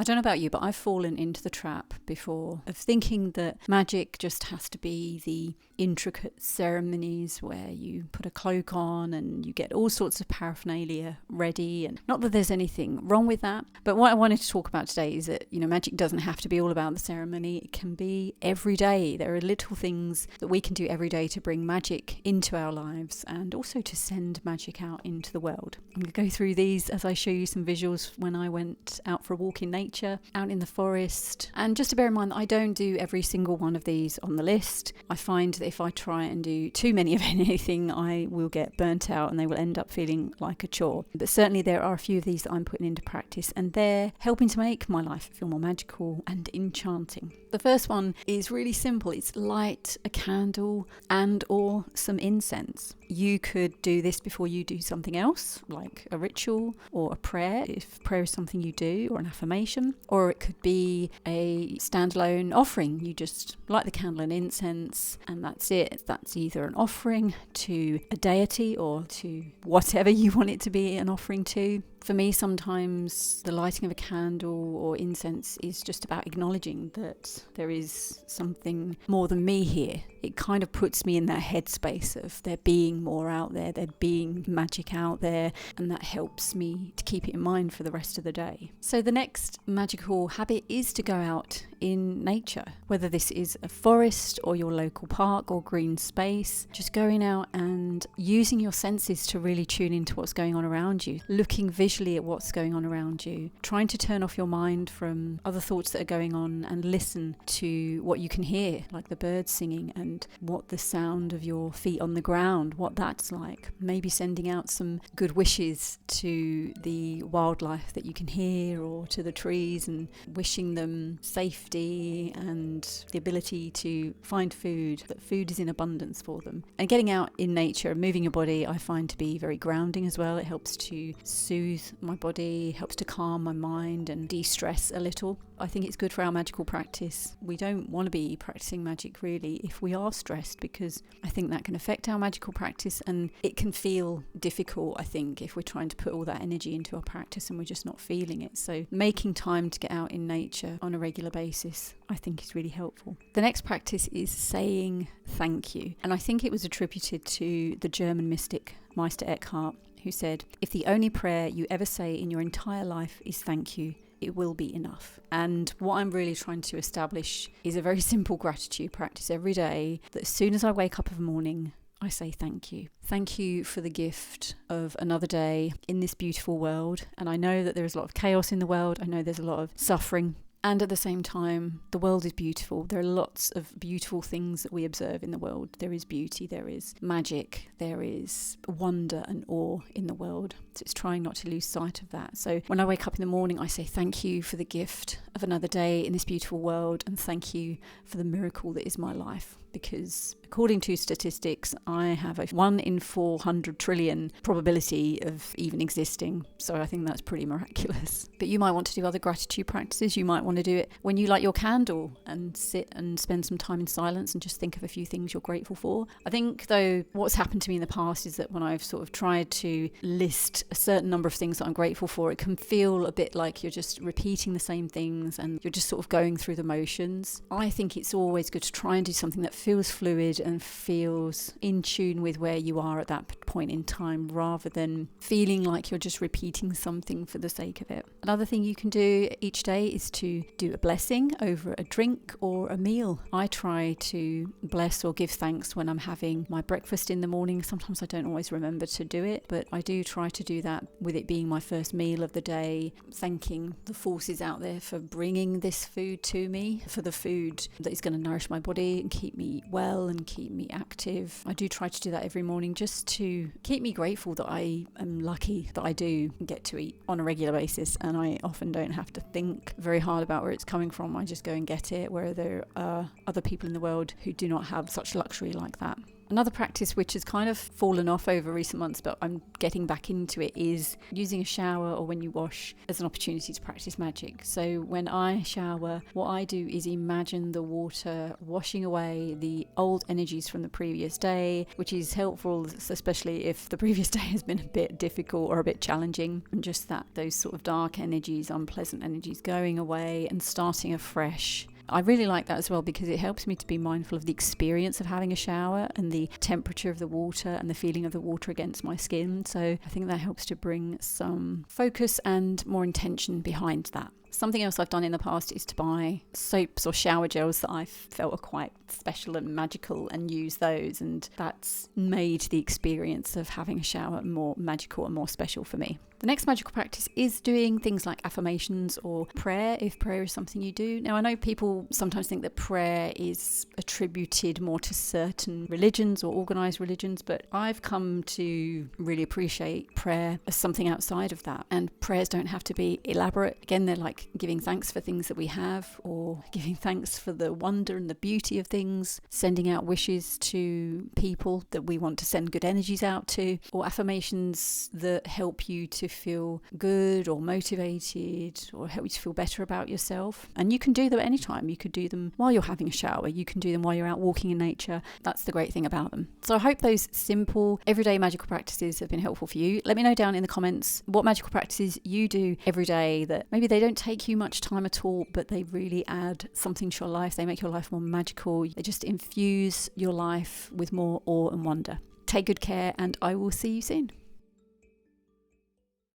don't know about you, but I've fallen into the trap before of thinking that magic just has to be the intricate ceremonies where you put a cloak on and you get all sorts of paraphernalia ready. And not that there's anything wrong with that, but what I wanted to talk about today is that, magic doesn't have to be all about the ceremony. It can be every day. There are little things that we can do every day to bring magic into our lives and also to send magic out into the world. I'm going to go through these as I show you some visuals when I went out for a walk in nature, out in the forest. And just to bear in mind that I don't do every single one of these on the list. I find that if I try and do too many of anything, I will get burnt out and they will end up feeling like a chore. But certainly there are a few of these that I'm putting into practice and they're helping to make my life feel more magical and enchanting. The first one is really simple. It's light a candle and or some incense. You could do this before you do something else, like a ritual or a prayer, if prayer is something you do, or an affirmation. Or it could be a standalone offering. You just light the candle and incense, and that's it. That's either an offering to a deity or to whatever you want it to be an offering to. For me, sometimes the lighting of a candle or incense is just about acknowledging that there is something more than me here. It kind of puts me in that headspace of there being more out there being magic out there, and that helps me to keep it in mind for the rest of the day. So the next magical habit is to go out in nature, whether this is a forest or your local park or green space. Just going out and using your senses to really tune into what's going on around you, looking visually at what's going on around you, trying to turn off your mind from other thoughts that are going on and listen to what you can hear, like the birds singing and what the sound of your feet on the ground, what that's like. Maybe sending out some good wishes to the wildlife that you can hear or to the trees and wishing them safety and the ability to find food, that food is in abundance for them. And getting out in nature and moving your body I find to be very grounding as well. It helps to soothe my body, helps to calm my mind and de-stress a little. I think it's good for our magical practice. We don't want to be practicing magic really if we are stressed, because I think that can affect our magical practice and it can feel difficult, I think, if we're trying to put all that energy into our practice and we're just not feeling it. So making time to get out in nature on a regular basis I think is really helpful. The next practice is saying thank you, and I think it was attributed to the German mystic Meister Eckhart, who said, "If the only prayer you ever say in your entire life is thank you, it will be enough." And what I'm really trying to establish is a very simple gratitude practice every day, that as soon as I wake up in the morning, I say thank you. Thank you for the gift of another day in this beautiful world. And I know that there is a lot of chaos in the world. I know there's a lot of suffering. And at the same time, the world is beautiful. There are lots of beautiful things that we observe in the world. There is beauty, there is magic, there is wonder and awe in the world. So it's trying not to lose sight of that. So when I wake up in the morning, I say thank you for the gift of another day in this beautiful world, and thank you for the miracle that is my life. Because according to statistics, I have a 1 in 400 trillion probability of even existing. So I think that's pretty miraculous. But you might want to do other gratitude practices. You might want to do it when you light your candle and sit and spend some time in silence and just think of a few things you're grateful for. I think, though, what's happened to me in the past is that when I've sort of tried to list a certain number of things that I'm grateful for, it can feel a bit like you're just repeating the same things and you're just sort of going through the motions. I think it's always good to try and do something that feels fluid and feels in tune with where you are at that point in time, rather than feeling like you're just repeating something for the sake of it. Another thing you can do each day is to do a blessing over a drink or a meal. I try to bless or give thanks when I'm having my breakfast in the morning. Sometimes I don't always remember to do it, but I do try to do that with it being my first meal of the day, thanking the forces out there for bringing this food to me, for the food that is going to nourish my body and keep me well and keep me active. I do try to do that every morning just to keep me grateful that I am lucky that I do get to eat on a regular basis, and I often don't have to think very hard about where it's coming from. I just go and get it, where there are other people in the world who do not have such luxury like that. Another practice which has kind of fallen off over recent months, but I'm getting back into it, is using a shower or when you wash as an opportunity to practice magic. So when I shower, what I do is imagine the water washing away the old energies from the previous day, which is helpful, especially if the previous day has been a bit difficult or a bit challenging, and just that those sort of dark energies, unpleasant energies going away and starting afresh. I really like that as well because it helps me to be mindful of the experience of having a shower and the temperature of the water and the feeling of the water against my skin. So I think that helps to bring some focus and more intention behind that. Something else I've done in the past is to buy soaps or shower gels that I felt are quite special and magical and use those, and that's made the experience of having a shower more magical and more special for me. The next magical practice is doing things like affirmations or prayer, if prayer is something you do. Now, I know people sometimes think that prayer is attributed more to certain religions or organised religions, but I've come to really appreciate prayer as something outside of that. And prayers don't have to be elaborate. Again, they're like giving thanks for things that we have, or giving thanks for the wonder and the beauty of things, sending out wishes to people that we want to send good energies out to, or affirmations that help you to feel good or motivated or help you to feel better about yourself. And you can do them anytime. You could do them while you're having a shower. You can do them while you're out walking in nature. That's the great thing about them. So I hope those simple, everyday magical practices have been helpful for you. Let me know down in the comments what magical practices you do every day that maybe they don't take you much time at all, but they really add something to your life. They make your life more magical. They just infuse your life with more awe and wonder. Take good care, and I will see you soon.